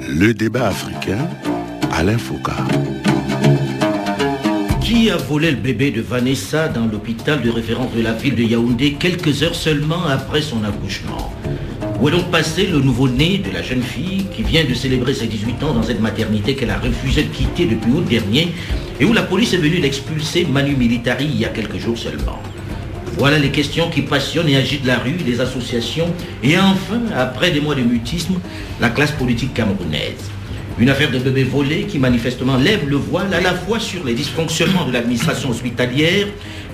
Le débat africain, Alain Foucault. Qui a volé le bébé de Vanessa dans l'hôpital de référence de la ville de Yaoundé quelques heures seulement après son accouchement? Où est donc passé le nouveau-né de la jeune fille qui vient de célébrer ses 18 ans dans cette maternité qu'elle a refusé de quitter depuis août dernier et où la police est venue l'expulser manu militari il y a quelques jours seulement? Voilà les questions qui passionnent et agitent la rue, les associations et enfin, après des mois de mutisme, la classe politique camerounaise. Une affaire de bébé volé qui manifestement lève le voile à la fois sur les dysfonctionnements de l'administration hospitalière,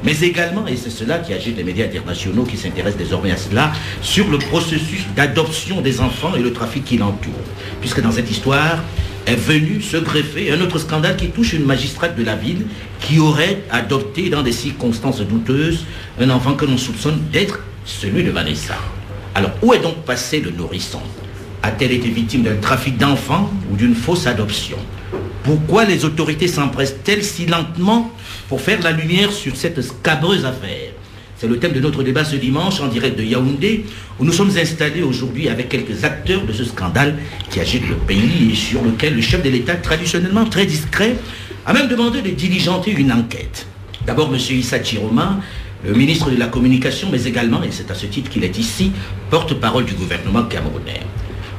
mais également, et c'est cela qui agite les médias internationaux qui s'intéressent désormais à cela, sur le processus d'adoption des enfants et le trafic qui l'entoure. Puisque dans cette histoire est venu se greffer un autre scandale qui touche une magistrate de la ville qui aurait adopté dans des circonstances douteuses un enfant que l'on soupçonne d'être celui de Vanessa. Alors où est donc passé le nourrisson? A-t-elle été victime d'un trafic d'enfants ou d'une fausse adoption? Pourquoi les autorités s'empressent-elles si lentement pour faire la lumière sur cette scabreuse affaire? C'est le thème de notre débat ce dimanche en direct de Yaoundé, où nous sommes installés aujourd'hui avec quelques acteurs de ce scandale qui agite le pays et sur lequel le chef de l'État, traditionnellement très discret, a même demandé de diligenter une enquête. D'abord, M. Issa Chiroma, le ministre de la Communication, mais également, et c'est à ce titre qu'il est ici, porte-parole du gouvernement camerounais.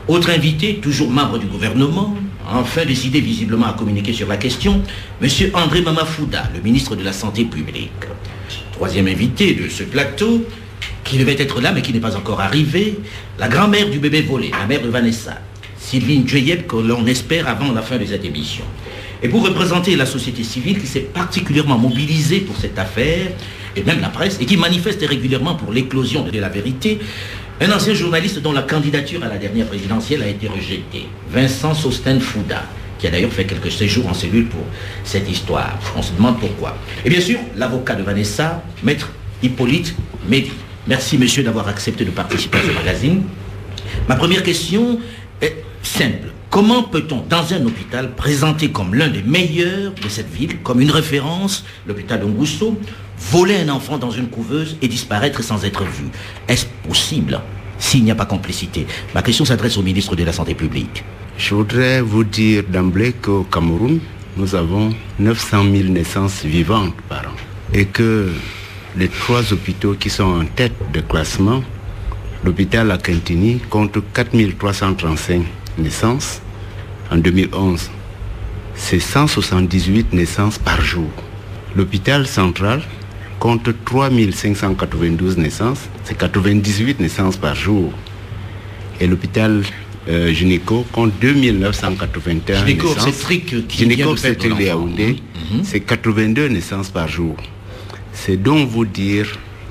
Autre invité, toujours membre du gouvernement, enfin décidé visiblement à communiquer sur la question, M. André Mamafouda, le ministre de la Santé publique. Troisième invité de ce plateau, qui devait être là mais qui n'est pas encore arrivé, la grand-mère du bébé volé, la mère de Vanessa, Sylvie Ndjeyeb, que l'on espère avant la fin de cette émission. Et pour représenter la société civile qui s'est particulièrement mobilisée pour cette affaire, et même la presse, et qui manifeste régulièrement pour l'éclosion de la vérité, un ancien journaliste dont la candidature à la dernière présidentielle a été rejetée, Vincent Sosten Fouda, qui a d'ailleurs fait quelques séjours en cellule pour cette histoire. On se demande pourquoi. Et bien sûr, l'avocat de Vanessa, maître Hippolyte Mehdi. Merci monsieur d'avoir accepté de participer à ce magazine. Ma première question est simple. Comment peut-on, dans un hôpital, présenter comme l'un des meilleurs de cette ville, comme une référence, l'hôpital d'Ongousso, voler un enfant dans une couveuse et disparaître sans être vu? Est-ce possible s'il n'y a pas complicité? Ma question s'adresse au ministre de la Santé publique. Je voudrais vous dire d'emblée qu'au Cameroun, nous avons 900 000 naissances vivantes par an. Et que les 3 hôpitaux qui sont en tête de classement, l'hôpital à Quintini compte 4 335 naissances. En 2011, c'est 178 naissances par jour. L'hôpital central compte 3 592 naissances, c'est 98 naissances par jour. Et l'hôpital gynéco compte 2 981 naissances. Gynéco-obstétrique de Yaoundé, c'est 82 naissances par jour. C'est donc vous dire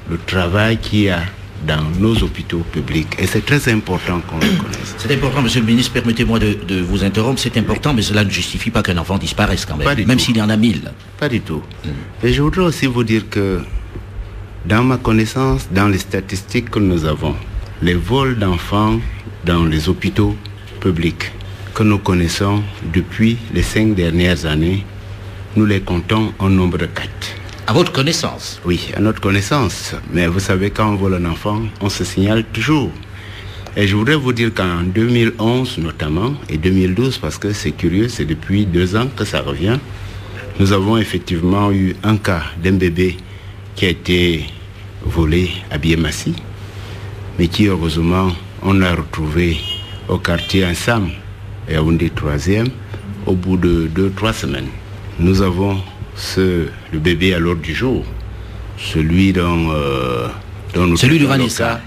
le travail qu'il y a dans nos hôpitaux publics. Et c'est très important qu'on le connaisse. C'est important, monsieur le ministre, permettez-moi de vous interrompre. C'est important, mais cela ne justifie pas qu'un enfant disparaisse quand même, même s'il y en a 1000. Pas du tout. Et je voudrais aussi vous dire que, dans ma connaissance, dans les statistiques que nous avons, les vols d'enfants dans les hôpitaux publics que nous connaissons depuis les 5 dernières années, nous les comptons en nombre de 4. À votre connaissance? Oui, à notre connaissance. Mais vous savez, quand on vole un enfant, on se signale toujours. Et je voudrais vous dire qu'en 2011 notamment, et 2012, parce que c'est curieux, c'est depuis 2 ans que ça revient, nous avons effectivement eu un cas d'un bébé qui a été volé à Biémassi, mais qui heureusement, on l'a retrouvé au quartier Ansam, et à Yaoundé 3e, au bout de 2-3 semaines. Nous avons le bébé à l'ordre du jour, celui dont nous celui de Vanessa,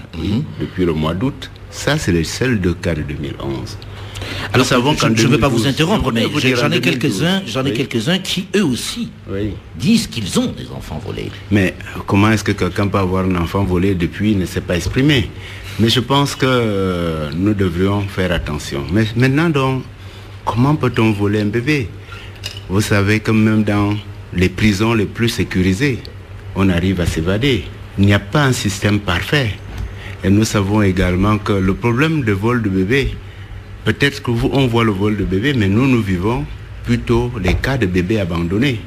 depuis le mois d'août. Ça, c'est les seuls 2 cas de 2011. Alors, je ne veux pas vous interrompre, mais j'en ai quelques-uns qui, eux aussi, disent qu'ils ont des enfants volés. Mais comment est-ce que quelqu'un peut avoir un enfant volé depuis ne s'est pas exprimé? Mais je pense que nous devrions faire attention. Mais maintenant, donc, comment peut-on voler un bébé? Vous savez que même dans les prisons les plus sécurisées, on arrive à s'évader. Il n'y a pas un système parfait. Et nous savons également que le problème de vol de bébé, peut-être que on voit le vol de bébé, mais nous vivons plutôt les cas de bébés abandonnés.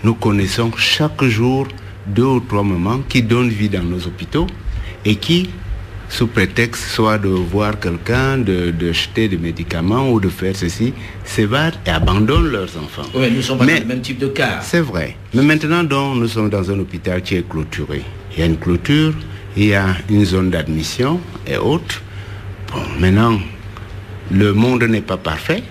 Nous connaissons chaque jour 2 ou 3 mamans qui donnent vie dans nos hôpitaux et qui sous prétexte soit de voir quelqu'un, de jeter des médicaments ou de faire ceci, s'évadent et abandonnent leurs enfants. Oui, nous sommes pas dans le même type de cas. C'est vrai. Mais maintenant, donc, nous sommes dans un hôpital qui est clôturé. Il y a une clôture, il y a une zone d'admission et autres. Bon, maintenant, le monde n'est pas parfait.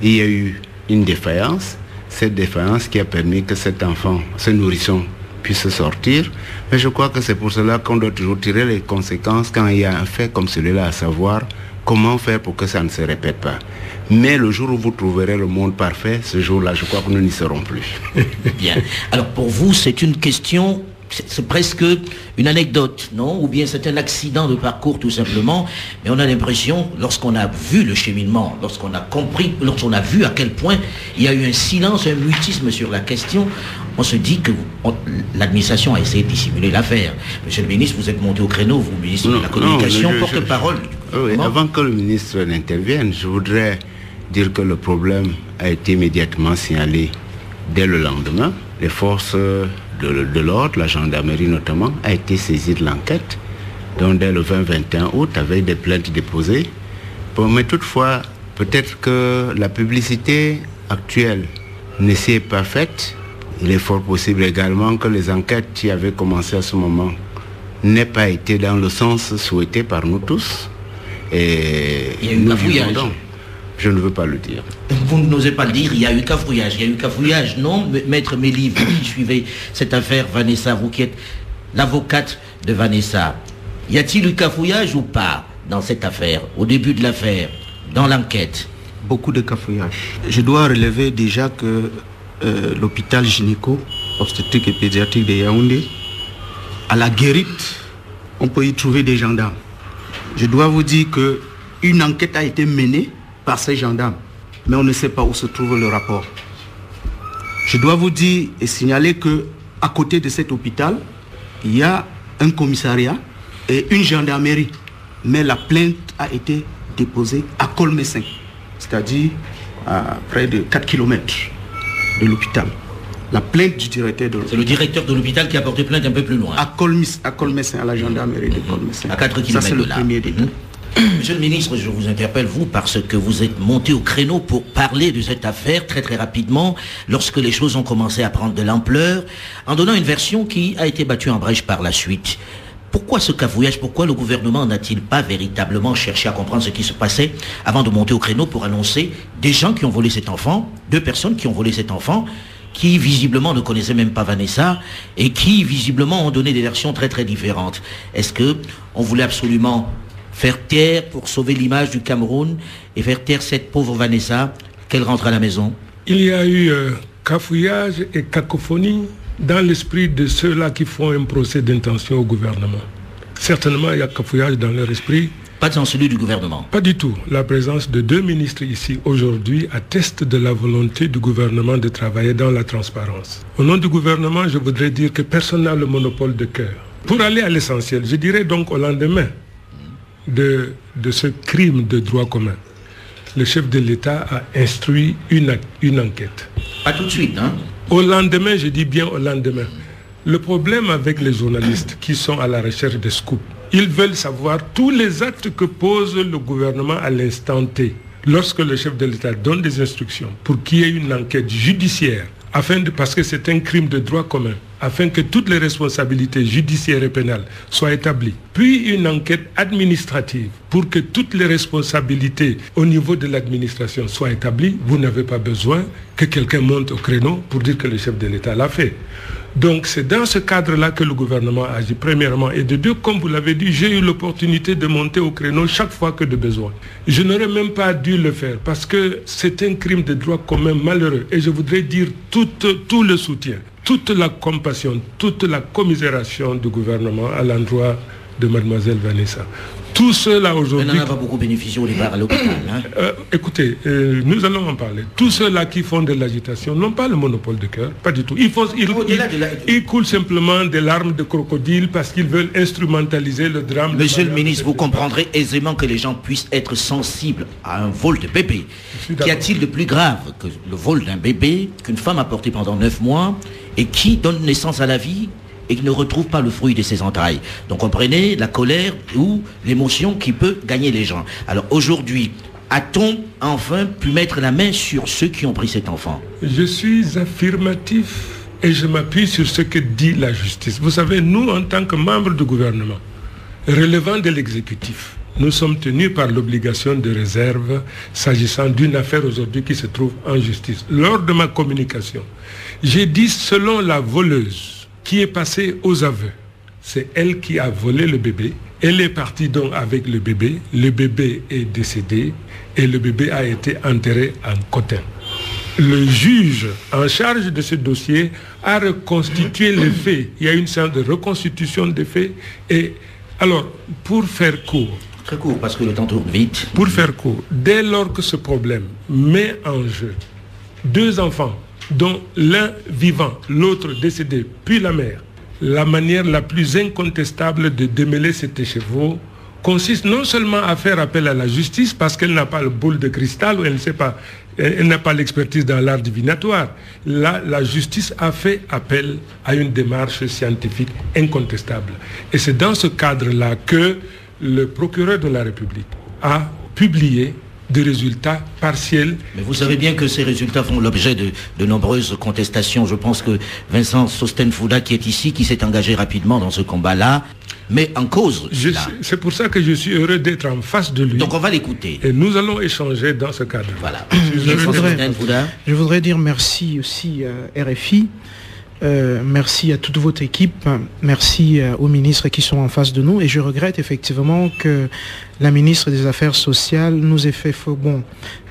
Il y a eu une défaillance. Cette défaillance qui a permis que cet enfant, ce nourrisson, puisse sortir. Mais je crois que c'est pour cela qu'on doit toujours tirer les conséquences quand il y a un fait comme celui-là, à savoir comment faire pour que ça ne se répète pas. Mais le jour où vous trouverez le monde parfait, ce jour-là, je crois que nous n'y serons plus. Bien. Alors pour vous, c'est une question, c'est presque une anecdote, non? Ou bien c'est un accident de parcours tout simplement. Mais on a l'impression, lorsqu'on a vu le cheminement, lorsqu'on a compris, lorsqu'on a vu à quel point il y a eu un silence, un mutisme sur la question, on se dit que l'administration a essayé de dissimuler l'affaire. Monsieur le ministre, vous êtes monté au créneau, vous, ministre de la Communication, porte-parole. Oui, avant que le ministre n'intervienne, je voudrais dire que le problème a été immédiatement signalé dès le lendemain. Les forces de l'ordre, la gendarmerie notamment, a été saisie de l'enquête. Donc dès le 20-21 août, avec des plaintes déposées. Bon, mais toutefois, peut-être que la publicité actuelle ne s'y est pas faite. Il est fort possible également que les enquêtes qui avaient commencé à ce moment n'aient pas été dans le sens souhaité par nous tous. Et il y a eu cafouillage. Je ne veux pas le dire. Vous n'osez pas le dire, il y a eu cafouillage. Il y a eu cafouillage, non, Maître Mélie, vous qui suivez cette affaire, Vanessa, vous qui êtes l'avocate de Vanessa, y a-t-il eu cafouillage ou pas dans cette affaire, au début de l'affaire, dans l'enquête? Beaucoup de cafouillage. Je dois relever déjà que l'hôpital gynéco, obstétrique et pédiatrique de Yaoundé, à la Guérite, on peut y trouver des gendarmes. Je dois vous dire qu'une enquête a été menée par ces gendarmes, mais on ne sait pas où se trouve le rapport. Je dois vous dire et signaler qu'à côté de cet hôpital, il y a un commissariat et une gendarmerie, mais la plainte a été déposée à Colmessin, c'est-à-dire à près de 4 km de l'hôpital. La plainte du directeur de l'hôpital. C'est le directeur de l'hôpital qui a porté plainte un peu plus loin. À Colmessin, à la gendarmerie de Colmessin. À 4 km. Ça, c'est le premier détail. Monsieur le ministre, je vous interpelle, vous, parce que vous êtes monté au créneau pour parler de cette affaire très très rapidement, lorsque les choses ont commencé à prendre de l'ampleur, en donnant une version qui a été battue en brèche par la suite. Pourquoi ce cafouillage? Pourquoi le gouvernement n'a-t-il pas véritablement cherché à comprendre ce qui se passait avant de monter au créneau pour annoncer des gens qui ont volé cet enfant, 2 personnes qui ont volé cet enfant, qui visiblement ne connaissaient même pas Vanessa et qui visiblement ont donné des versions très très différentes? Est-ce qu'on voulait absolument faire taire pour sauver l'image du Cameroun et faire taire cette pauvre Vanessa, qu'elle rentre à la maison? Il y a eu cafouillage et cacophonie dans l'esprit de ceux-là qui font un procès d'intention au gouvernement. Certainement, il y a cafouillage dans leur esprit. Pas dans celui du gouvernement? Pas du tout. La présence de 2 ministres ici aujourd'hui atteste de la volonté du gouvernement de travailler dans la transparence. Au nom du gouvernement, je voudrais dire que personne n'a le monopole de cœur. Pour aller à l'essentiel, je dirais donc au lendemain de ce crime de droit commun, le chef de l'État a instruit une enquête. Pas tout de suite, hein? Au lendemain, je dis bien au lendemain. Le problème avec les journalistes qui sont à la recherche des scoops, ils veulent savoir tous les actes que pose le gouvernement à l'instant T. Lorsque le chef de l'État donne des instructions pour qu'il y ait une enquête judiciaire, parce que c'est un crime de droit commun, afin que toutes les responsabilités judiciaires et pénales soient établies, puis une enquête administrative pour que toutes les responsabilités au niveau de l'administration soient établies, vous n'avez pas besoin que quelqu'un monte au créneau pour dire que le chef de l'État l'a fait. Donc c'est dans ce cadre-là que le gouvernement agit premièrement. Et de deux, comme vous l'avez dit, j'ai eu l'opportunité de monter au créneau chaque fois que de besoin. Je n'aurais même pas dû le faire parce que c'est un crime de droit commun malheureux. Et je voudrais dire tout le soutien, toute la compassion, toute la commisération du gouvernement à l'endroit de mademoiselle Vanessa. Tous ceux-là aujourd'hui... Elle n'en a pas beaucoup bénéficié au départ à l'hôpital. Hein? Écoutez, nous allons en parler. Tous ceux-là qui font de l'agitation n'ont pas le monopole de cœur, pas du tout. Ils coulent simplement des larmes de crocodile parce qu'ils veulent instrumentaliser le drame. Monsieur le ministre, vous comprendrez aisément que les gens puissent être sensibles à un vol de bébé. Qu'y a-t-il de plus grave que le vol d'un bébé qu'une femme a porté pendant 9 mois et qui donne naissance à la vie et qu'il ne retrouve pas le fruit de ses entrailles. Donc comprenez la colère ou l'émotion qui peut gagner les gens. Alors aujourd'hui, a-t-on enfin pu mettre la main sur ceux qui ont pris cet enfant? Je suis affirmatif et je m'appuie sur ce que dit la justice. Vous savez, nous, en tant que membres du gouvernement, relevant de l'exécutif, nous sommes tenus par l'obligation de réserve s'agissant d'une affaire aujourd'hui qui se trouve en justice. Lors de ma communication, j'ai dit selon la voleuse qui est passée aux aveux, c'est elle qui a volé le bébé. Elle est partie donc avec le bébé est décédé et le bébé a été enterré en Cotin. Le juge en charge de ce dossier a reconstitué les faits. Il y a une séance de reconstitution des faits. Et alors, pour faire court, très court parce que le temps tourne vite. Pour faire court, dès lors que ce problème met en jeu 2 enfants, dont l'un vivant, l'autre décédé, puis la mère, la manière la plus incontestable de démêler cet écheveau consiste non seulement à faire appel à la justice parce qu'elle n'a pas le boule de cristal ou elle n'a pas l'expertise dans l'art divinatoire. Là, la justice a fait appel à une démarche scientifique incontestable. Et c'est dans ce cadre-là que le procureur de la République a publié des résultats partiels. Mais vous savez bien que ces résultats font l'objet de nombreuses contestations. Je pense que Vincent Sostenfouda, qui est ici, qui s'est engagé rapidement dans ce combat-là, met en cause cela. C'est pour ça que je suis heureux d'être en face de lui. Donc on va l'écouter. Et nous allons échanger dans ce cadre. Voilà. Je voudrais dire merci aussi à RFI. Merci à toute votre équipe, merci aux ministres qui sont en face de nous et je regrette effectivement que la ministre des Affaires sociales nous ait fait faux bond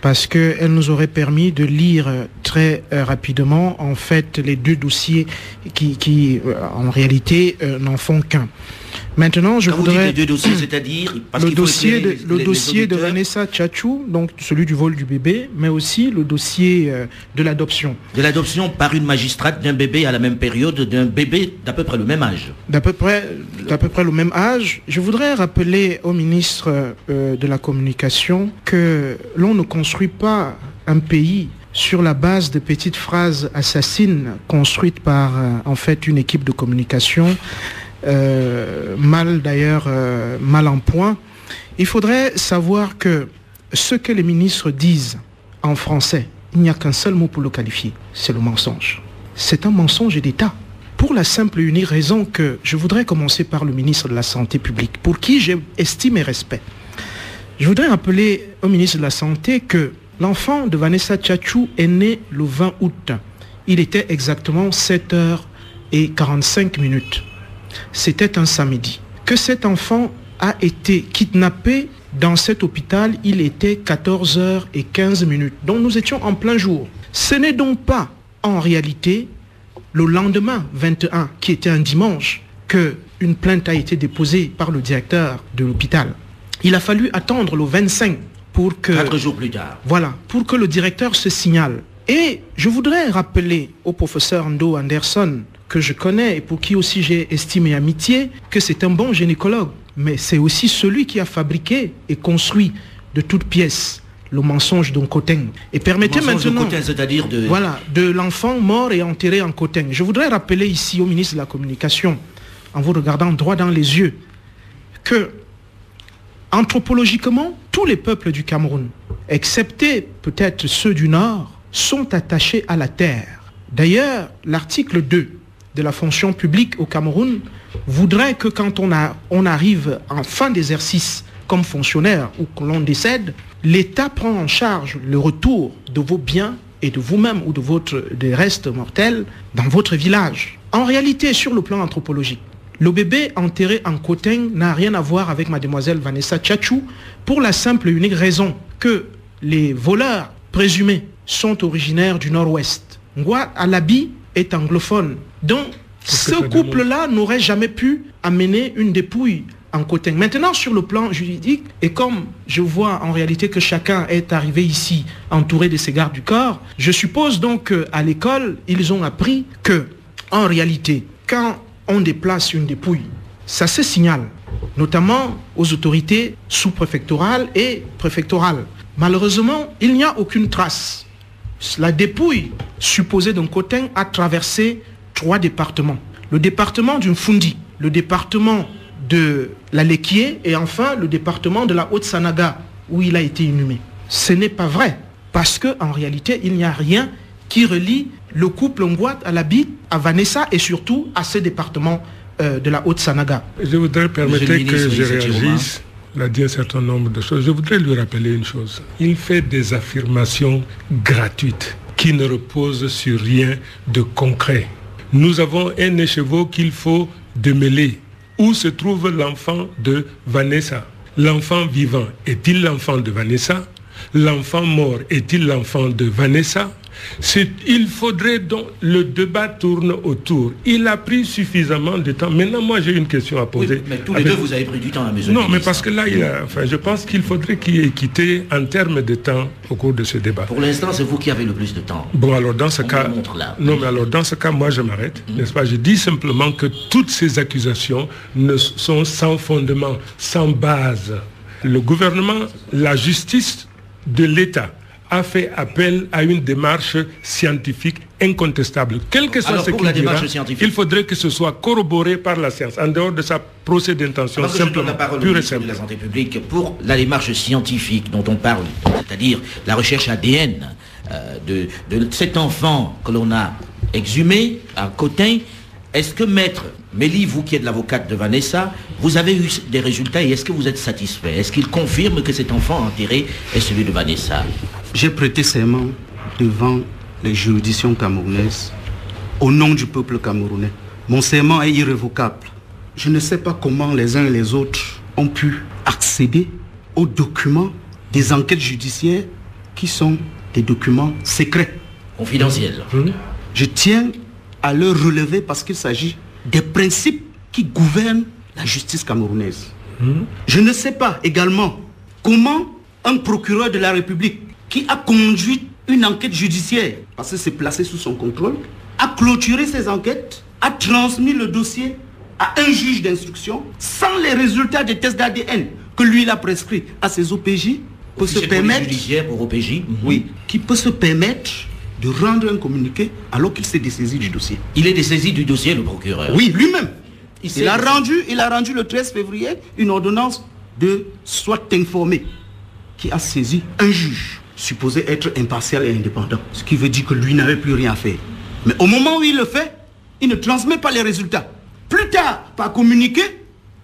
parce qu'elle nous aurait permis de lire très rapidement en fait les 2 dossiers qui en réalité n'en font qu'un. Maintenant, je voudrais... Vous dites les 2 dossiers, c'est-à-dire le dossier de Vanessa Tchatchou, donc celui du vol du bébé, mais aussi le dossier de l'adoption. De l'adoption par une magistrate d'un bébé à la même période, d'un bébé d'à peu près le même âge. D'à peu près le même âge. Je voudrais rappeler au ministre de la Communication que l'on ne construit pas un pays sur la base de petites phrases assassines construites par en fait une équipe de communication mal en point. Il faudrait savoir que ce que les ministres disent en français, il n'y a qu'un seul mot pour le qualifier, c'est le mensonge. C'est un mensonge d'État. Pour la simple et unique raison que je voudrais commencer par le ministre de la Santé publique, pour qui j'ai estime et respect. Je voudrais rappeler au ministre de la Santé que l'enfant de Vanessa Tchatchou est né le 20 août. Il était exactement 7h45. C'était un samedi. Que cet enfant a été kidnappé dans cet hôpital, il était 14h15. Donc nous étions en plein jour. Ce n'est donc pas en réalité le lendemain 21, qui était un dimanche, qu'une plainte a été déposée par le directeur de l'hôpital. Il a fallu attendre le 25 pour que... 4 jours plus tard. Voilà, pour que le directeur se signale. Et je voudrais rappeler au professeur Ndo Anderson, que je connais et pour qui aussi j'ai estimé amitié, que c'est un bon gynécologue. Mais c'est aussi celui qui a fabriqué et construit de toutes pièces le mensonge d'un Cotin. Et permettez maintenant... de Cotin, c'est-à-dire de... Voilà, de l'enfant mort et enterré en Cotin. Je voudrais rappeler ici au ministre de la Communication, en vous regardant droit dans les yeux, que anthropologiquement, tous les peuples du Cameroun, excepté peut-être ceux du Nord, sont attachés à la terre. D'ailleurs, l'article 2 de la fonction publique au Cameroun voudrait que quand on arrive en fin d'exercice comme fonctionnaire ou que l'on décède, l'État prend en charge le retour de vos biens et de vous-même ou des restes mortels dans votre village. En réalité, sur le plan anthropologique, le bébé enterré en Cotin n'a rien à voir avec mademoiselle Vanessa Tchatchou pour la simple et unique raison que les voleurs présumés sont originaires du Nord-Ouest. Ngwa Alabi est anglophone. Donc, ce couple-là n'aurait jamais pu amener une dépouille en Cotin. Maintenant, sur le plan juridique, et comme je vois en réalité que chacun est arrivé ici entouré de ses gardes du corps, je suppose donc qu'à l'école, ils ont appris que, en réalité, quand on déplace une dépouille, ça se signale, notamment aux autorités sous-préfectorales et préfectorales. Malheureusement, il n'y a aucune trace. La dépouille supposée d'un Cotin a traversé 3 départements. le département du Mfundi, le département de la Lekié et enfin le département de la Haute-Sanaga où il a été inhumé. Ce n'est pas vrai, parce qu'en réalité, il n'y a rien qui relie le couple Ngwat à Labit, à Vanessa et surtout à ce département de la Haute-Sanaga. Je voudrais permettre que je réagisse. Il a dit un certain nombre de choses. Je voudrais lui rappeler une chose. Il fait des affirmations gratuites qui ne reposent sur rien de concret. Nous avons un écheveau qu'il faut démêler. Où se trouve l'enfant de Vanessa? L'enfant vivant est-il l'enfant de Vanessa? L'enfant mort est-il l'enfant de Vanessa? Il faudrait donc le débat tourne autour. Il a pris suffisamment de temps. Maintenant, moi, j'ai une question à poser. Oui, mais tous les deux, vous avez pris du temps à la maison. Non, mais parce que là, je pense qu'il faudrait qu'il y ait équité en termes de temps au cours de ce débat. Pour l'instant, c'est vous qui avez le plus de temps. Bon, alors dans ce cas, dans ce cas, moi, je m'arrête, n'est-ce pas? Je dis simplement que toutes ces accusations sont sans fondement, sans base. Le gouvernement, la justice de l'État a fait appel à une démarche scientifique incontestable. Quel que soit ce qu'il dira, il faudrait que ce soit corroboré par la science, en dehors de sa procès d'intention simplement, pure et simple. De la santé publique, pour la démarche scientifique dont on parle, c'est-à-dire la recherche ADN de cet enfant que l'on a exhumé à Cotin, est-ce que maître Mélie, vous qui êtes l'avocate de Vanessa, vous avez eu des résultats et est-ce que vous êtes satisfait? Est-ce qu'il confirme que cet enfant enterré est celui de Vanessa? J'ai prêté serment devant les juridictions camerounaises au nom du peuple camerounais. Mon serment est irrévocable. Je ne sais pas comment les uns et les autres ont pu accéder aux documents des enquêtes judiciaires qui sont des documents secrets. Confidentiels. Je tiens à le relever parce qu'il s'agit des principes qui gouvernent la justice camerounaise. Je ne sais pas également comment un procureur de la République qui a conduit une enquête judiciaire, parce que c'est placé sous son contrôle, a clôturé ses enquêtes, a transmis le dossier à un juge d'instruction sans les résultats des tests d'ADN que lui il a prescrit à ses OPJ, peut se permettre, judiciaire pour OPJ, oui, qui peut se permettre de rendre un communiqué alors qu'il s'est dessaisi du dossier. Il est dessaisi du dossier, le procureur. Oui, lui-même. Il a rendu le 13 février une ordonnance de soit informé qui a saisi un juge supposé être impartial et indépendant. Ce qui veut dire que lui n'avait plus rien à faire. Mais au moment où il le fait, il ne transmet pas les résultats. Plus tard, par communiqué,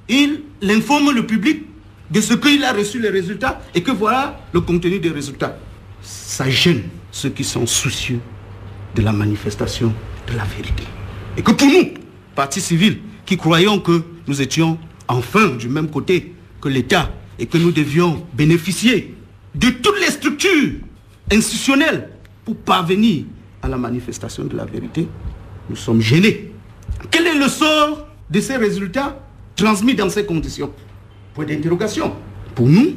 il informe le public de ce qu'il a reçu les résultats et que voilà le contenu des résultats. Ça gêne ceux qui sont soucieux de la manifestation de la vérité. Et que pour nous, partis civils, qui croyons que nous étions enfin du même côté que l'État et que nous devions bénéficier de toutes les structures institutionnelles pour parvenir à la manifestation de la vérité, nous sommes gênés. Quel est le sort de ces résultats transmis dans ces conditions? Point d'interrogation. Pour nous,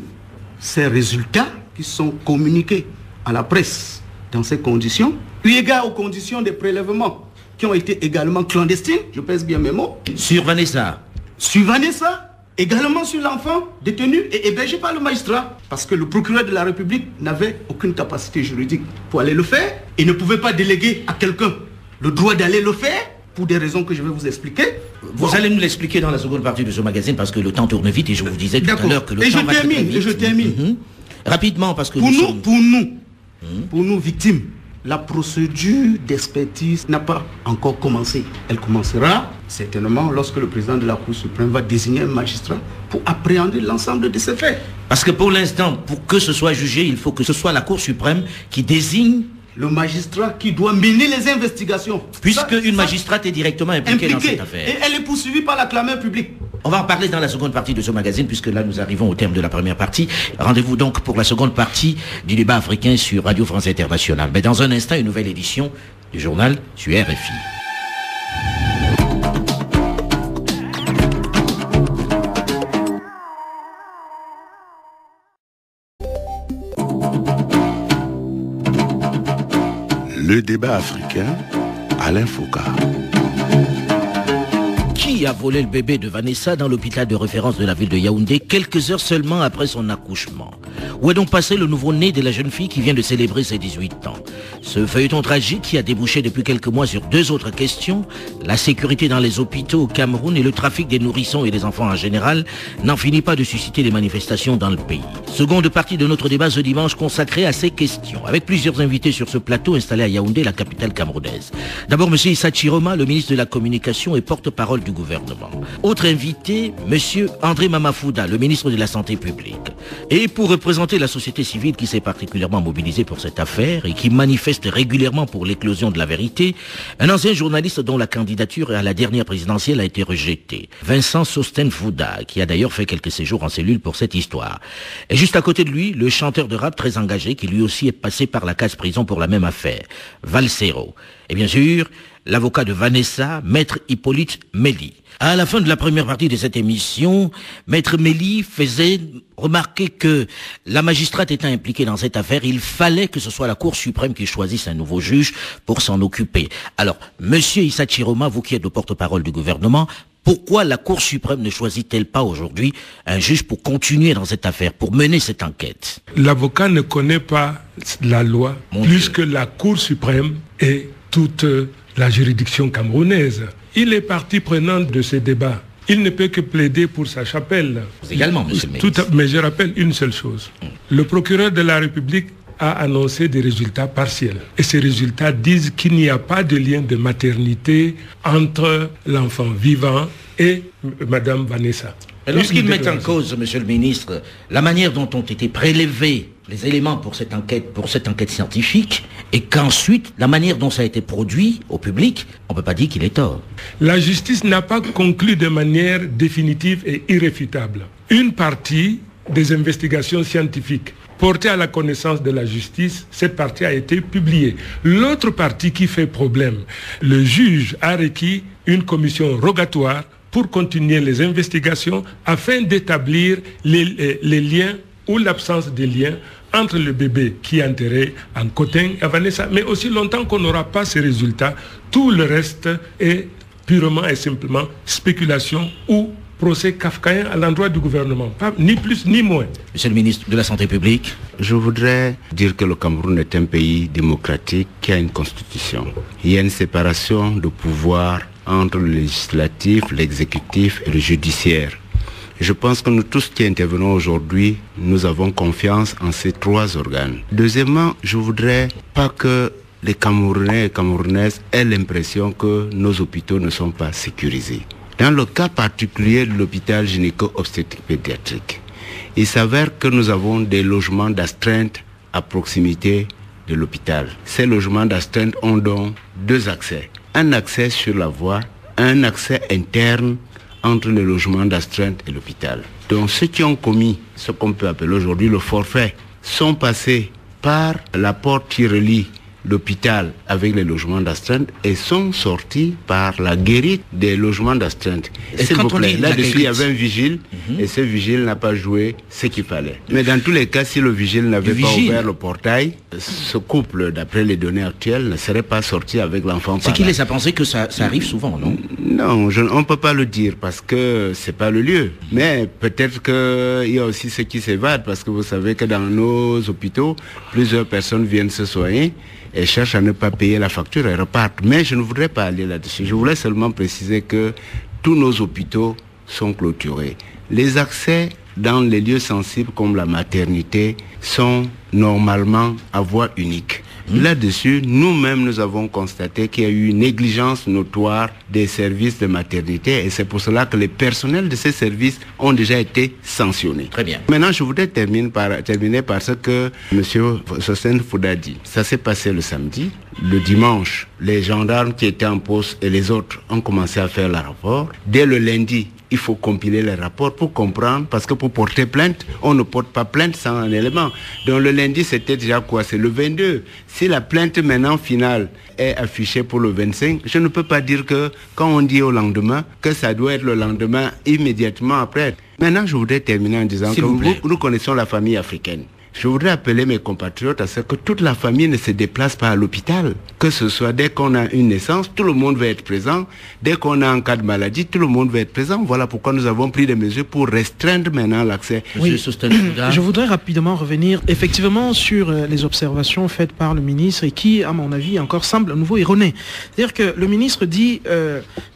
ces résultats qui sont communiqués à la presse dans ces conditions, eu égard aux conditions des prélèvements qui ont été également clandestines, je pèse bien mes mots. Sur Vanessa. Sur Vanessa, également sur l'enfant détenu et hébergé par le magistrat. Parce que le procureur de la République n'avait aucune capacité juridique pour aller le faire. Il ne pouvait pas déléguer à quelqu'un le droit d'aller le faire pour des raisons que je vais vous expliquer. Vous allez nous l'expliquer dans la seconde partie de ce magazine parce que le temps tourne vite et je vous disais tout à l'heure que le temps va très vite. Et je termine. Rapidement parce que pour nous victimes, la procédure d'expertise n'a pas encore commencé. Elle commencera certainement lorsque le président de la Cour suprême va désigner un magistrat pour appréhender l'ensemble de ces faits. Parce que pour l'instant, pour que ce soit jugé, il faut que ce soit la Cour suprême qui désigne le magistrat qui doit mener les investigations. Puisque une magistrate est directement impliquée dans cette affaire. Et elle est poursuivie par la clameur publique. On va en parler dans la seconde partie de ce magazine, puisque là nous arrivons au terme de la première partie. Rendez-vous donc pour la seconde partie du débat africain sur Radio France Internationale. Mais dans un instant, une nouvelle édition du journal sur RFI. Le débat africain, Alain Foucault. Qui qui a volé le bébé de Vanessa dans l'hôpital de référence de la ville de Yaoundé quelques heures seulement après son accouchement? Où est donc passé le nouveau-né de la jeune fille qui vient de célébrer ses 18 ans? Ce feuilleton tragique qui a débouché depuis quelques mois sur deux autres questions, la sécurité dans les hôpitaux au Cameroun et le trafic des nourrissons et des enfants en général, n'en finit pas de susciter des manifestations dans le pays. Seconde partie de notre débat ce dimanche consacrée à ces questions, avec plusieurs invités sur ce plateau installé à Yaoundé, la capitale camerounaise. D'abord, M. Issa Chiroma, le ministre de la Communication et porte-parole du gouvernement. Autre invité, M. André Mamafouda, le ministre de la Santé publique. Et pour représenter la société civile qui s'est particulièrement mobilisée pour cette affaire et qui manifeste régulièrement pour l'éclosion de la vérité, un ancien journaliste dont la candidature à la dernière présidentielle a été rejetée, Vincent Sosten Fouda, qui a d'ailleurs fait quelques séjours en cellule pour cette histoire. Et juste à côté de lui, le chanteur de rap très engagé qui lui aussi est passé par la case prison pour la même affaire, Valsero. Et bien sûr, l'avocat de Vanessa, Maître Hippolyte Méli. À la fin de la première partie de cette émission, Maître Méli faisait remarquer que la magistrate étant impliquée dans cette affaire, il fallait que ce soit la Cour suprême qui choisisse un nouveau juge pour s'en occuper. Alors, Monsieur Issa Chiroma, vous qui êtes le porte-parole du gouvernement, pourquoi la Cour suprême ne choisit-elle pas aujourd'hui un juge pour continuer dans cette affaire, pour mener cette enquête? L'avocat ne connaît pas la loi, plus que la Cour suprême et toute la juridiction camerounaise. Il est partie prenante de ces débats. Il ne peut que plaider pour sa chapelle. Vous également, monsieur le ministre. Mais je rappelle une seule chose. Le procureur de la République a annoncé des résultats partiels. Et ces résultats disent qu'il n'y a pas de lien de maternité entre l'enfant vivant et Madame Vanessa. Lorsqu'ils mettent en cause, monsieur le ministre, la manière dont ont été prélevés les éléments pour cette enquête scientifique, et qu'ensuite, la manière dont ça a été produit au public, on ne peut pas dire qu'il est tort. La justice n'a pas conclu de manière définitive et irréfutable. Une partie des investigations scientifiques portée à la connaissance de la justice, cette partie a été publiée. L'autre partie qui fait problème, le juge a requis une commission rogatoire pour continuer les investigations afin d'établir les liens ou l'absence de liens entre le bébé qui est enterré en Cotin et Vanessa. Mais aussi longtemps qu'on n'aura pas ces résultats, tout le reste est purement et simplement spéculation ou procès kafkaïen à l'endroit du gouvernement. Pas, ni plus ni moins. Monsieur le ministre de la Santé publique. Je voudrais dire que le Cameroun est un pays démocratique qui a une constitution. Il y a une séparation de pouvoir entre le législatif, l'exécutif et le judiciaire. Je pense que nous tous qui intervenons aujourd'hui, nous avons confiance en ces trois organes. Deuxièmement, je voudrais pas que les Camerounais et Camerounaises aient l'impression que nos hôpitaux ne sont pas sécurisés. Dans le cas particulier de l'hôpital gynéco-obstétrique pédiatrique, il s'avère que nous avons des logements d'astreinte à proximité de l'hôpital. Ces logements d'astreinte ont donc deux accès. Un accès sur la voie, un accès interne entre le logement d'astreinte et l'hôpital. Donc ceux qui ont commis ce qu'on peut appeler aujourd'hui le forfait sont passés par la porte qui relie l'hôpital avec les logements d'astreinte et sont sortis par la guérite des logements d'astreinte. S'il vous plaît, là-dessus il y avait un vigile et ce vigile n'a pas joué ce qu'il fallait. Mais dans tous les cas, si le vigile n'avait pas ouvert le portail, ce couple, d'après les données actuelles, ne serait pas sorti avec l'enfant. C'est qu'il laisse à penser que ça arrive souvent, non? Non, on ne peut pas le dire parce que c'est pas le lieu. Mais peut-être qu'il y a aussi ceux qui s'évadent parce que vous savez que dans nos hôpitaux, plusieurs personnes viennent se soigner et cherchent à ne pas payer la facture et repartent. Mais je ne voudrais pas aller là-dessus. Je voulais seulement préciser que tous nos hôpitaux sont clôturés. Les accès dans les lieux sensibles comme la maternité sont normalement à voie unique. Là-dessus, nous-mêmes, nous avons constaté qu'il y a eu une négligence notoire des services de maternité et c'est pour cela que les personnels de ces services ont déjà été sanctionnés. Très bien. Maintenant, je voudrais terminer par ce que M. Sosten Fouda dit. Ça s'est passé le samedi. Le dimanche, les gendarmes qui étaient en poste et les autres ont commencé à faire le rapport. Dès le lundi, il faut compiler les rapports pour comprendre, parce que pour porter plainte, on ne porte pas plainte sans un élément. Donc le lundi, c'était déjà quoi? C'est le 22. Si la plainte maintenant finale est affichée pour le 25, je ne peux pas dire que quand on dit au lendemain, que ça doit être le lendemain immédiatement après. Maintenant, je voudrais terminer en disant que nous connaissons la famille africaine. Je voudrais appeler mes compatriotes à ce que toute la famille ne se déplace pas à l'hôpital. Que ce soit dès qu'on a une naissance, tout le monde va être présent. Dès qu'on a un cas de maladie, tout le monde va être présent. Voilà pourquoi nous avons pris des mesures pour restreindre maintenant l'accès. Oui. Je voudrais rapidement revenir effectivement sur les observations faites par le ministre et qui, à mon avis, encore semble à nouveau erronées. C'est-à-dire que le ministre dit,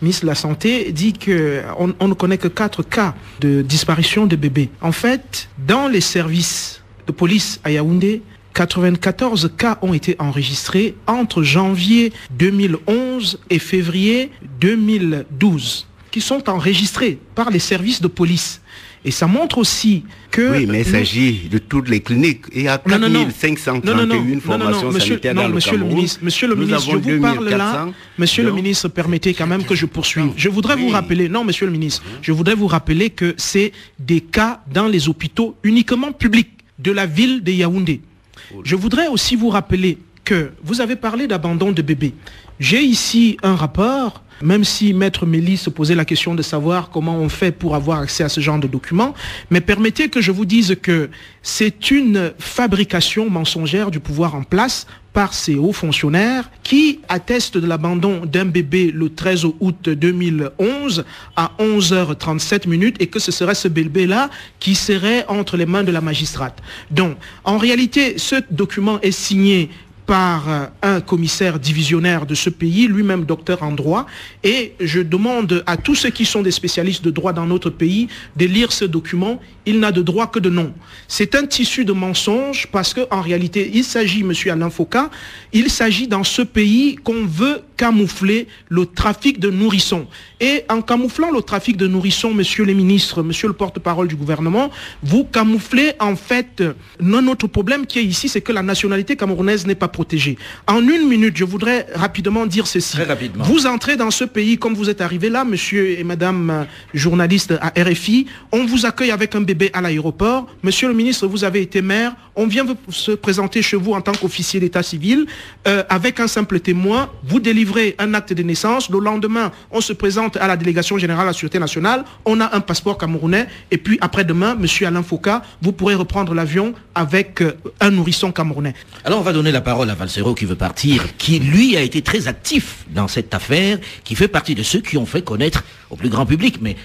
ministre de la Santé, dit qu'on ne connaît que 4 cas de disparition de bébés. En fait, dans les services de police à Yaoundé, 94 cas ont été enregistrés entre janvier 2011 et février 2012, qui sont enregistrés par les services de police. Et ça montre aussi que... Oui, mais il s'agit de toutes les cliniques. Il y a 4531 formations sanitaires dans le Cameroun. Monsieur le ministre, je vous parle là. Monsieur le ministre, permettez quand même que je poursuive. Je voudrais vous rappeler, non, monsieur le ministre, je voudrais vous rappeler que c'est des cas dans les hôpitaux uniquement publics de la ville de Yaoundé. Je voudrais aussi vous rappeler que vous avez parlé d'abandon de bébés. J'ai ici un rapport, même si Maître Mélie se posait la question de savoir comment on fait pour avoir accès à ce genre de documents, mais permettez que je vous dise que c'est une fabrication mensongère du pouvoir en place par ces hauts fonctionnaires qui attestent de l'abandon d'un bébé le 13 août 2011 à 11h37 et que ce serait ce bébé-là qui serait entre les mains de la magistrate. Donc, en réalité, ce document est signé par un commissaire divisionnaire de ce pays, lui-même docteur en droit, et je demande à tous ceux qui sont des spécialistes de droit dans notre pays de lire ce document. Il n'a de droit que de nom. C'est un tissu de mensonges parce qu'en réalité, il s'agit, monsieur Alain Foka, il s'agit dans ce pays qu'on veut camoufler le trafic de nourrissons. Et en camouflant le trafic de nourrissons, monsieur le ministre, monsieur le porte-parole du gouvernement, vous camouflez en fait notre problème qui est ici, c'est que la nationalité camerounaise n'est pas protégée. En 1 minute, je voudrais rapidement dire ceci. Très rapidement. Vous entrez dans ce pays, comme vous êtes arrivé là, monsieur et madame journalistes à RFI, on vous accueille avec un bébé à l'aéroport. Monsieur le ministre, vous avez été maire, on vient se présenter chez vous en tant qu'officier d'état civil, avec un simple témoin, vous délivrez un acte de naissance, le lendemain, on se présente à la délégation générale à la Sûreté nationale, on a un passeport camerounais, et puis après-demain, monsieur Alain Foka, vous pourrez reprendre l'avion avec un nourrisson camerounais. Alors on va donner la parole à Valsero qui veut partir, qui lui a été très actif dans cette affaire, qui fait partie de ceux qui ont fait connaître au plus grand public, mais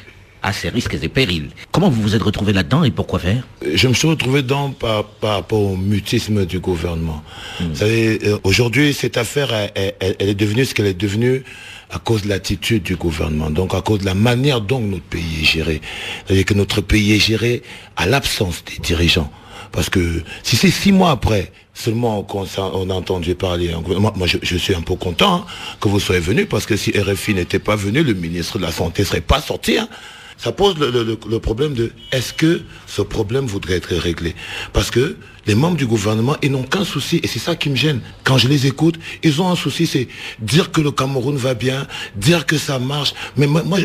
à ses risques et périls. Comment vous vous êtes retrouvé là-dedans et pourquoi faire? Je me suis retrouvé dedans par rapport au mutisme du gouvernement. Vous savez, aujourd'hui, cette affaire, elle est devenue ce qu'elle est devenue à cause de l'attitude du gouvernement, donc à cause de la manière dont notre pays est géré. C'est-à-dire que notre pays est géré à l'absence des dirigeants. Parce que si c'est 6 mois après seulement qu'on a entendu parler, moi je suis un peu content que vous soyez venu, parce que si RFI n'était pas venu, le ministre de la Santé ne serait pas sorti. Ça pose le problème de est-ce que ce problème voudrait être réglé? Parce que les membres du gouvernement, ils n'ont qu'un souci, et c'est ça qui me gêne. Quand je les écoute, ils ont un souci, c'est dire que le Cameroun va bien, dire que ça marche. Mais moi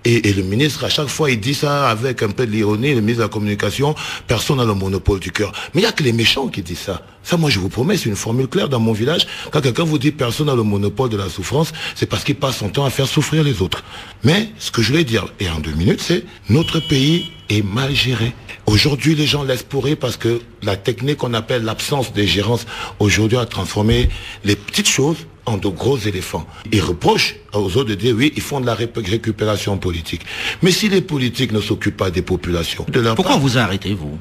et le ministre, à chaque fois, il dit ça avec un peu de l'ironie, le ministre de la Communication, personne n'a le monopole du cœur. Mais il n'y a que les méchants qui disent ça. Ça, moi, je vous promets, c'est une formule claire dans mon village. Quand quelqu'un vous dit personne n'a le monopole de la souffrance, c'est parce qu'il passe son temps à faire souffrir les autres. Mais ce que je voulais dire, et en 2 minutes, c'est notre pays est mal géré. Aujourd'hui, les gens laissent pourrir parce que la technique qu'on appelle l'absence de gérance aujourd'hui a transformé les petites choses en de gros éléphants. Ils reprochent aux autres de dire oui, ils font de la récupération politique. Mais si les politiques ne s'occupent pas des populations... Pourquoi on vous a arrêté, vous?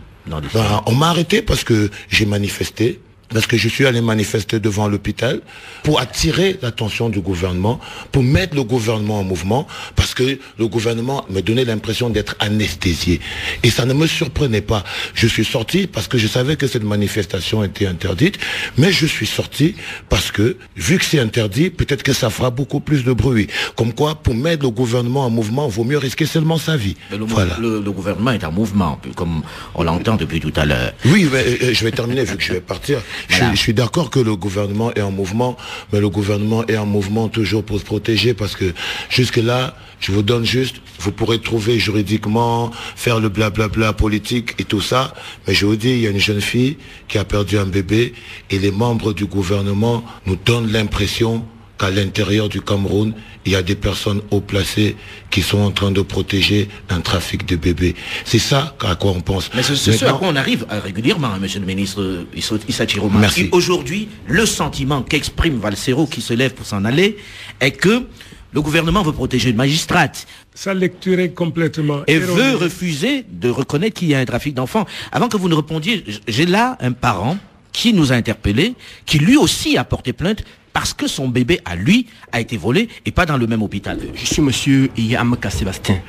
On m'a arrêté parce que j'ai manifesté. Parce que je suis allé manifester devant l'hôpital pour attirer l'attention du gouvernement, pour mettre le gouvernement en mouvement, parce que le gouvernement me donnait l'impression d'être anesthésié. Et ça ne me surprenait pas. Je suis sorti parce que je savais que cette manifestation était interdite, mais je suis sorti parce que, vu que c'est interdit, peut-être que ça fera beaucoup plus de bruit. Comme quoi, pour mettre le gouvernement en mouvement, il vaut mieux risquer seulement sa vie. Mais voilà. Le gouvernement est en mouvement, comme on l'entend depuis tout à l'heure. Oui, mais je vais terminer vu que je vais partir. Voilà. Je suis d'accord que le gouvernement est en mouvement, mais le gouvernement est en mouvement toujours pour se protéger, parce que jusque-là, je vous donne juste, vous pourrez trouver juridiquement, faire le blablabla politique et tout ça, mais je vous dis, il y a une jeune fille qui a perdu un bébé, et les membres du gouvernement nous donnent l'impression qu'à l'intérieur du Cameroun, il y a des personnes haut placées qui sont en train de protéger un trafic de bébés. C'est ça à quoi on pense. Mais c'est ce à quoi on arrive régulièrement, hein, monsieur le ministre Issa Chiroma. Merci. Aujourd'hui, le sentiment qu'exprime Valsero, qui se lève pour s'en aller, est que le gouvernement veut protéger une magistrate. Sa lecture est complètement et erronée. Veut refuser de reconnaître qu'il y a un trafic d'enfants. Avant que vous ne répondiez, j'ai là un parent qui nous a interpellés, qui lui aussi a porté plainte parce que son bébé, à lui, a été volé et pas dans le même hôpital. Je suis monsieur Yamka Sébastien.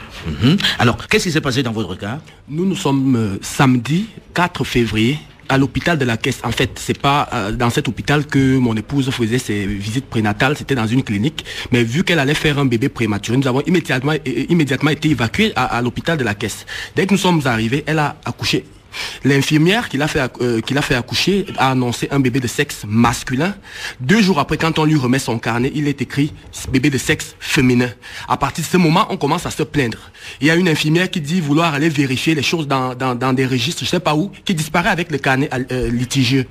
Alors, qu'est-ce qui s'est passé dans votre cas? Nous sommes samedi 4 février à l'hôpital de la Caisse. En fait, c'est pas dans cet hôpital que mon épouse faisait ses visites prénatales, c'était dans une clinique. Mais vu qu'elle allait faire un bébé prématuré, nous avons immédiatement été évacués à l'hôpital de la Caisse. Dès que nous sommes arrivés, elle a accouché. L'infirmière qui l'a fait accoucher a annoncé un bébé de sexe masculin. 2 jours après, quand on lui remet son carnet, il est écrit bébé de sexe féminin. À partir de ce moment, on commence à se plaindre. Il y a une infirmière qui dit vouloir aller vérifier les choses dans des registres, je sais pas où, qui disparaît avec le carnet litigieux.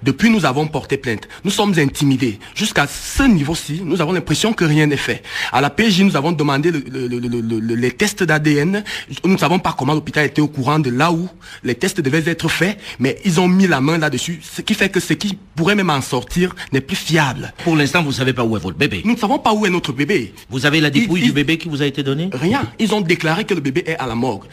Depuis, nous avons porté plainte. Nous sommes intimidés. Jusqu'à ce niveau-ci, nous avons l'impression que rien n'est fait. À la PJ, nous avons demandé les tests d'ADN. Nous ne savons pas comment l'hôpital était au courant de là où les tests devaient être faits, mais ils ont mis la main là-dessus, ce qui fait que ce qui pourrait même en sortir n'est plus fiable. Pour l'instant, vous ne savez pas où est votre bébé. Nous ne savons pas où est notre bébé. Vous avez la dépouille du bébé qui vous a été donnée? Rien. Ils ont déclaré que le bébé est à la morgue.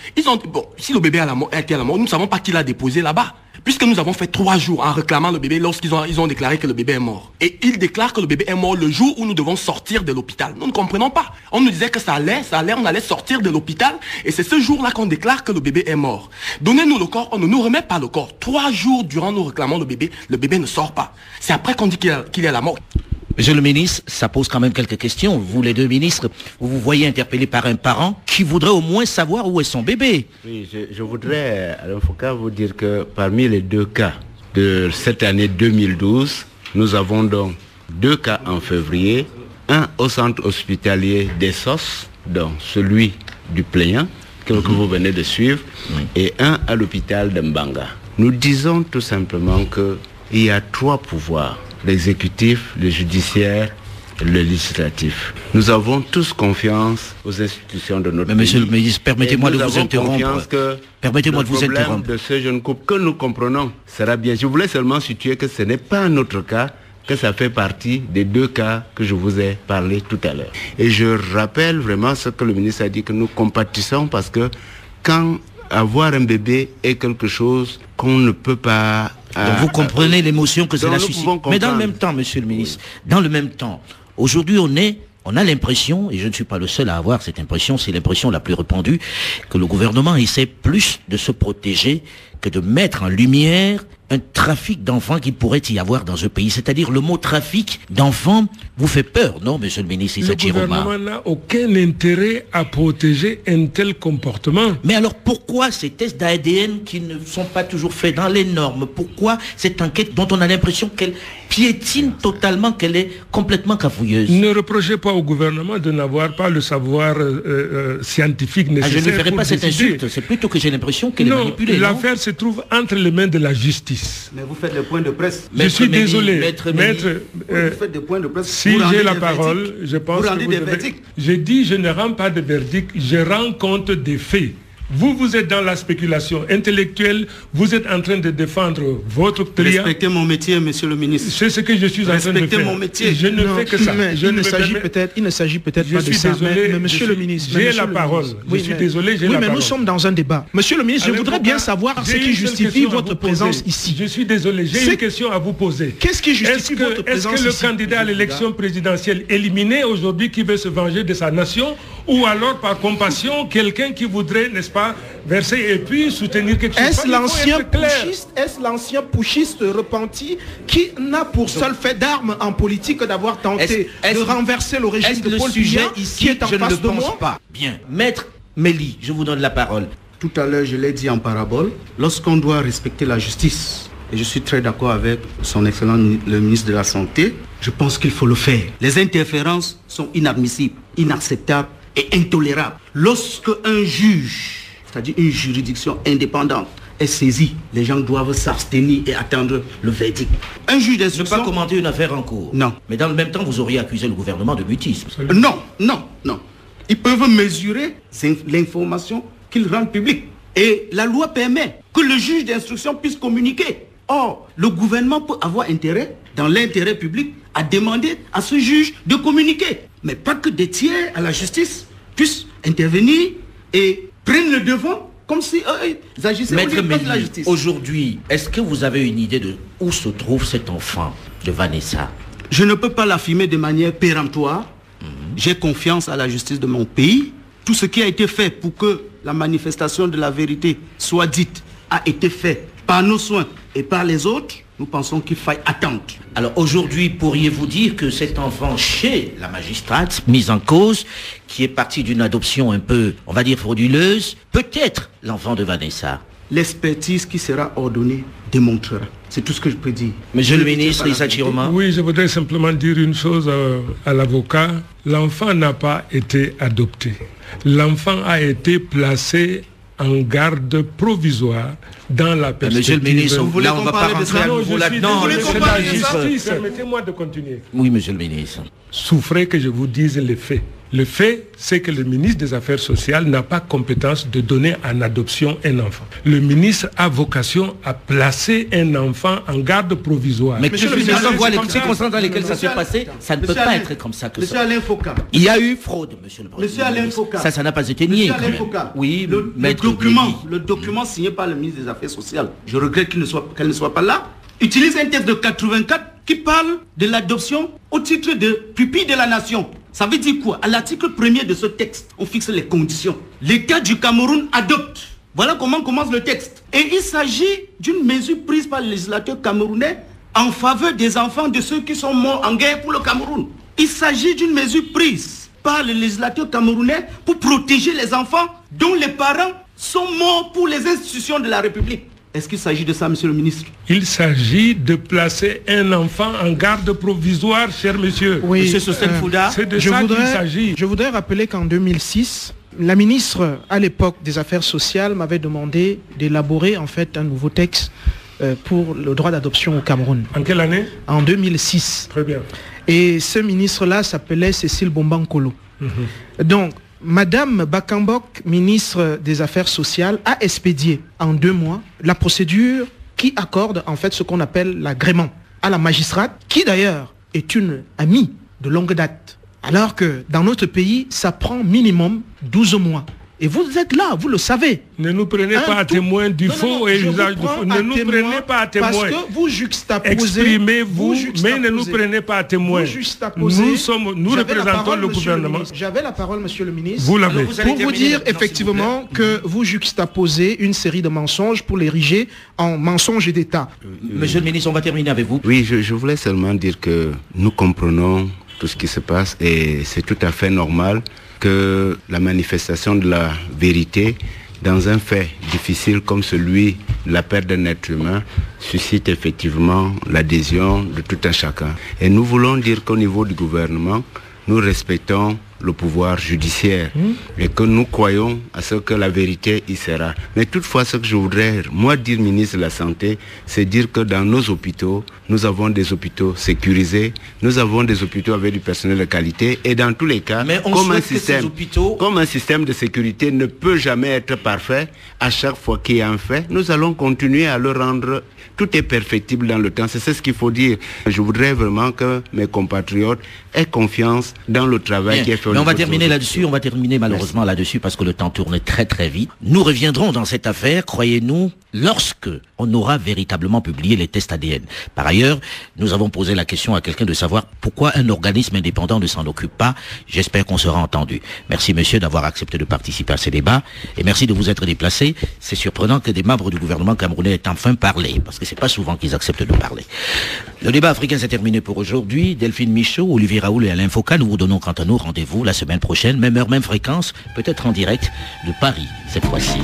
Si le bébé a été à la morgue, nous ne savons pas qui l'a déposé là-bas. Puisque nous avons fait 3 jours en réclamant le bébé lorsqu'ils ont déclaré que le bébé est mort. Et ils déclarent que le bébé est mort le jour où nous devons sortir de l'hôpital. Nous ne comprenons pas. On nous disait que ça allait, on allait sortir de l'hôpital. Et c'est ce jour-là qu'on déclare que le bébé est mort. Donnez-nous le corps, on ne nous remet pas le corps. 3 jours durant nous réclamons le bébé ne sort pas. C'est après qu'on dit qu'il est à la mort. Monsieur le ministre, ça pose quand même quelques questions. Vous, les 2 ministres, vous vous voyez interpellé par un parent qui voudrait au moins savoir où est son bébé. Oui, je voudrais, Alain Foucault, vous dire que parmi les 2 cas de cette année 2012, nous avons donc 2 cas en février, un au centre hospitalier d'Essos, donc celui du plaignant que vous venez de suivre, et un à l'hôpital de Mbanga. Nous disons tout simplement qu'il y a 3 pouvoirs: l'exécutif, le judiciaire, le législatif. Nous avons tous confiance aux institutions de notre pays. Monsieur le ministre, permettez-moi de vous interrompre. Permettez-moi de vous interrompre. De ce jeune couple que nous comprenons sera bien. Je voulais seulement situer que ce n'est pas un autre cas, que ça fait partie des 2 cas que je vous ai parlé tout à l'heure. Et je rappelle vraiment ce que le ministre a dit, que nous compatissons parce que quand avoir un bébé est quelque chose qu'on ne peut pas... Donc vous comprenez l'émotion que cela suscite. Mais dans le même temps, monsieur le ministre, dans le même temps, aujourd'hui on a l'impression, et je ne suis pas le seul à avoir cette impression, c'est l'impression la plus répandue, que le gouvernement essaie plus de se protéger que de mettre en lumière un trafic d'enfants qui pourrait y avoir dans ce pays. C'est-à-dire le mot trafic d'enfants vous fait peur, non, monsieur le ministre Issa Chiroma? Le gouvernement n'a aucun intérêt à protéger un tel comportement. Mais alors pourquoi ces tests d'ADN qui ne sont pas toujours faits dans les normes? Pourquoi cette enquête dont on a l'impression qu'elle piétine totalement, qu'elle est complètement cafouilleuse? Ne reprochez pas au gouvernement de n'avoir pas le savoir scientifique nécessaire. Je ne ferai pas cette insulte, c'est plutôt que j'ai l'impression qu'elle est manipulée. L'affaire se trouve entre les mains de la justice. Mais vous faites le point de presse. Je suis désolé, maître, vous faites des points de presse. Si j'ai la parole, je pense que vous devez... J'ai dit, je ne rends pas de verdict, je rends compte des faits. Vous êtes dans la spéculation intellectuelle, vous êtes en train de défendre votre client. Respectez mon métier, monsieur le ministre. C'est ce que je suis en train de faire. Respectez mon métier. Je ne fais que ça. Il ne s'agit peut-être pas de ça. Mais monsieur le ministre, j'ai la parole. Je suis désolé, j'ai la parole. Oui, mais nous sommes dans un débat. Monsieur le ministre, je voudrais bien savoir ce qui justifie votre présence ici. Je suis désolé, j'ai une question à vous poser. Qu'est-ce qui justifie votre présence ici? Est-ce que le candidat à l'élection présidentielle éliminé aujourd'hui qui veut se venger de sa nation, ou alors par compassion, quelqu'un qui voudrait, n'est-ce pas, verser et puis soutenir quelque chose? Est-ce l'ancien putschiste repenti qui n'a pour seul fait d'armes en politique que d'avoir tenté de renverser le régime de Paul Biya qui est en face de moi? Pas. Bien. Maître Mélie, je vous donne la parole. Tout à l'heure, je l'ai dit en parabole, lorsqu'on doit respecter la justice, et je suis très d'accord avec son excellent le ministre de la Santé, je pense qu'il faut le faire. Les interférences sont inadmissibles, inacceptables et intolérables. Lorsque un juge, c'est-à-dire une juridiction indépendante, est saisi. Les gens doivent s'abstenir et attendre le verdict. Un juge d'instruction... Ne pas commenter une affaire en cours. Non. Mais dans le même temps, vous auriez accusé le gouvernement de mutisme. Non. Ils peuvent mesurer l'information qu'ils rendent publique. Et la loi permet que le juge d'instruction puisse communiquer. Or, le gouvernement peut avoir intérêt, dans l'intérêt public, à demander à ce juge de communiquer. Mais pas que des tiers à la justice puissent intervenir et prennent le devant comme si ils agissaient au lieu de la justice. Aujourd'hui, est-ce que vous avez une idée de où se trouve cet enfant de Vanessa? Je ne peux pas l'affirmer de manière péremptoire. J'ai confiance à la justice de mon pays. Tout ce qui a été fait pour que la manifestation de la vérité soit dite a été fait par nos soins et par les autres. Nous pensons qu'il faille attendre. Alors aujourd'hui, pourriez-vous dire que cet enfant chez la magistrate mise en cause, qui est partie d'une adoption un peu, on va dire, frauduleuse, peut être l'enfant de Vanessa? L'expertise qui sera ordonnée démontrera. C'est tout ce que je peux dire. Monsieur le ministre Issa Chiroma. Oui, je voudrais simplement dire une chose à l'avocat. L'enfant n'a pas été adopté. L'enfant a été placé en garde provisoire dans la perspective... Monsieur le ministre, là on va pas rentrer à nouveau là-dedans. C'est la justice. Permettez-moi de continuer. Oui, monsieur le ministre. Souffrez que je vous dise les faits. Le fait, c'est que le ministre des Affaires sociales n'a pas compétence de donner en adoption un enfant. Le ministre a vocation à placer un enfant en garde provisoire. Mais monsieur le ministre voit les circonstances dans lesquelles ça s'est passé, ça ne peut pas être comme ça que monsieur ça. Alain Foucault. Il y a eu fraude, monsieur le président. Monsieur Alain Foucault. Ça n'a pas été nié. Monsieur Alain Foucault. Oui, le document signé par le ministre des Affaires sociales, je regrette qu'elle ne soit pas là, utilise un texte de 84 qui parle de l'adoption au titre de pupille de la nation. Ça veut dire quoi? À l'article 1er de ce texte, on fixe les conditions. L'État du Cameroun adopte. Voilà comment commence le texte. Et il s'agit d'une mesure prise par le législateur camerounais en faveur des enfants de ceux qui sont morts en guerre pour le Cameroun. Il s'agit d'une mesure prise par le législateur camerounais pour protéger les enfants dont les parents sont morts pour les institutions de la République. Est-ce qu'il s'agit de ça, monsieur le ministre? Il s'agit de placer un enfant en garde provisoire, cher monsieur. Oui, monsieur Sosen Fouda, c'est de ça qu'il s'agit. Je voudrais rappeler qu'en 2006, la ministre, à l'époque des Affaires sociales, m'avait demandé d'élaborer en fait un nouveau texte pour le droit d'adoption au Cameroun. En quelle année? En 2006. Très bien. Et ce ministre-là s'appelait Cécile Bombankolo. Donc, Madame Bakambok, ministre des Affaires sociales, a expédié en 2 mois la procédure qui accorde en fait ce qu'on appelle l'agrément à la magistrate, qui d'ailleurs est une amie de longue date. Alors que dans notre pays, ça prend minimum 12 mois. Et vous êtes là, vous le savez. Ne nous prenez pas à témoin du faux et usage du faux. Ne nous prenez pas à témoin. Parce que vous juxtaposez. Exprimez-vous, mais ne nous prenez pas à témoin. Nous représentons le gouvernement. J'avais la parole, monsieur le ministre. Vous l'avez. Pour vous dire effectivement que vous juxtaposez une série de mensonges pour l'ériger en mensonges d'État. Monsieur le ministre, on va terminer avec vous. Oui, je voulais seulement dire que nous comprenons tout ce qui se passe et c'est tout à fait normal que la manifestation de la vérité dans un fait difficile comme celui de la perte d'un être humain suscite effectivement l'adhésion de tout un chacun. Et nous voulons dire qu'au niveau du gouvernement, nous respectons le pouvoir judiciaire et que nous croyons à ce que la vérité y sera. Mais toutefois, ce que je voudrais, moi, dire ministre de la Santé, c'est dire que dans nos hôpitaux, nous avons des hôpitaux sécurisés, nous avons des hôpitaux avec du personnel de qualité et dans tous les cas, comme un système de sécurité ne peut jamais être parfait, à chaque fois qu'il y a un fait, nous allons continuer à le rendre. Tout est perfectible dans le temps, c'est ce qu'il faut dire. Je voudrais vraiment que mes compatriotes aient confiance dans le travail qui est fait. Mais on va terminer là-dessus, on va terminer malheureusement là-dessus parce que le temps tourne très très vite. Nous reviendrons dans cette affaire, croyez-nous, lorsque on aura véritablement publié les tests ADN. Par ailleurs, nous avons posé la question à quelqu'un de savoir pourquoi un organisme indépendant ne s'en occupe pas. J'espère qu'on sera entendu. Merci monsieur d'avoir accepté de participer à ces débats et merci de vous être déplacé. C'est surprenant que des membres du gouvernement camerounais aient enfin parlé parce que c'est pas souvent qu'ils acceptent de parler. Le débat africain s'est terminé pour aujourd'hui. Delphine Michaud, Olivier Raoul et Alain Foucault, nous vous donnons quant à nous rendez-vous la semaine prochaine, même heure, même fréquence, peut-être en direct de Paris cette fois-ci.